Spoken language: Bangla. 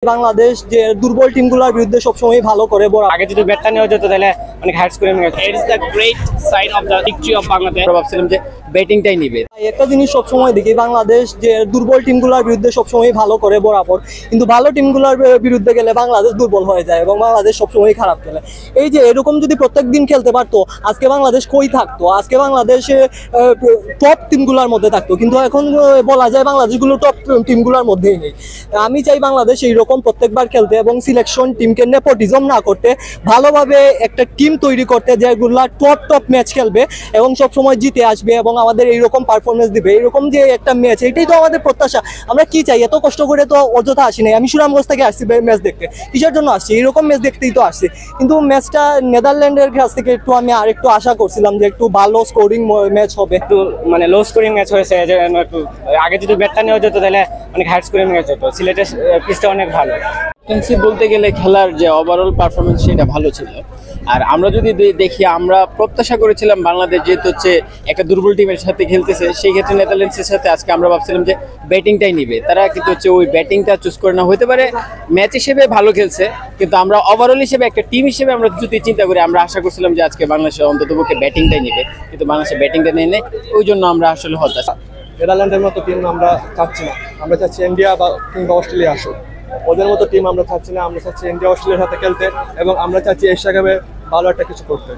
বাংলাদেশ যে দুর্বল টিমগুলোর বিরুদ্ধে সবসময় ভালো করে আগে যদি ব্যাটটা নেওয়া যেত তাহলে অনেক হার্ড স্কোরিং হতো। It is the great sign of the victory of Bangladesh. ভাবছিলাম যে ব্যাটিংটাই নিবে। একটা জিনিস সবসময় দেখি বাংলাদেশ যে দুর্বল টিমগুলোর বিরুদ্ধে সবসময় ভালো করে বরাবর, কিন্তু ভালো টিমগুলোর বিরুদ্ধে গেলে বাংলাদেশ দুর্বল হয়ে যায় এবং বাংলাদেশ সবসময় খারাপ খেলে। এই যে এরকম যদি প্রত্যেক দিন খেলতে পারতো, আজকে বাংলাদেশ কই থাকতো? আজকে বাংলাদেশ টপ টিমগুলোর মধ্যে থাকতো, কিন্তু এখন বলা যায় বাংলাদেশগুলো টপ টিমগুলোর মধ্যেই নেই। আমি চাই বাংলাদেশ এইরকম প্রত্যেকবার খেলতে এবং সিলেকশন টিমকে নেপোটিজম না করতে, ভালোভাবে একটা টিম তৈরি করতে যেগুলা টপ ম্যাচ খেলবে এবং সবসময় জিতে আসবে এবং আমাদের এইরকম পারফরমেন্স দিবে। এইরকম যে একটা ম্যাচ, এটাই তো আমাদের প্রত্যাশা। আমরা কি চাই? এত কষ্ট করে তো অযথা আসি নাই। আমি সুনামগঞ্জ থেকে আসছি ম্যাচ দেখতে, কিসের জন্য আসছি? এইরকম ম্যাচ দেখতেই তো আসছি। কিন্তু ম্যাচটা নেদারল্যান্ডের কাছ থেকে একটু আমি আরেকটু আশা করছিলাম যে একটু ভালো স্কোরিং ম্যাচ হবে। একটু মানে লো স্কোরিং ম্যাচ হয়েছে, যে একটু আগে যদি ব্যাটটা নেওয়া যেত তাহলে অনেক হার্ড স্কোরিং ম্যাচ হতো। সিলেটের পিচটা অনেক ভালো। বলতে গেলে খেলার যে ওভারঅল পারফরমেন্স সেটা ভালো ছিল। আর আমরা যদি দেখি, আমরা প্রত্যাশা করেছিলাম বাংলাদেশ যেহেতু হচ্ছে একটা দুর্বল টিমের সাথে খেলতেছে, সেই ক্ষেত্রে নেদারল্যান্ডসের সাথে আজকে আমরা ভাবছিলাম যে ব্যাটিংটাই নিবে। তারা কিন্তু হচ্ছে ওই ব্যাটিংটা চুজ করে না, হতে পারে ম্যাচ হিসেবে ভালো খেলছে, কিন্তু আমরা ওভারঅল হিসেবে একটা টিম হিসেবে আমরা যদি চিন্তা করি, আমরা আশা করছিলাম যে আজকে বাংলাদেশের অন্ততপক্ষে ব্যাটিংটাই নিবে, কিন্তু বাংলাদেশের ব্যাটিংটা নিয়ে নেয়, ওই জন্য আমরা আসলে হতাশ। নেদারল্যান্ডের মতো টিম আমরা চাচ্ছি না। আমরা চাচ্ছি ইন্ডিয়া কিংবা অস্ট্রেলিয়া আসুক। ওদের মতো টিম আমরা চাচ্ছি না। আমরা চাচ্ছি ইন্ডিয়া অস্ট্রেলিয়ার সাথে খেলতে এবং আমরা চাচ্ছি এশিয়া কাপে ভালো একটা কিছু করতে।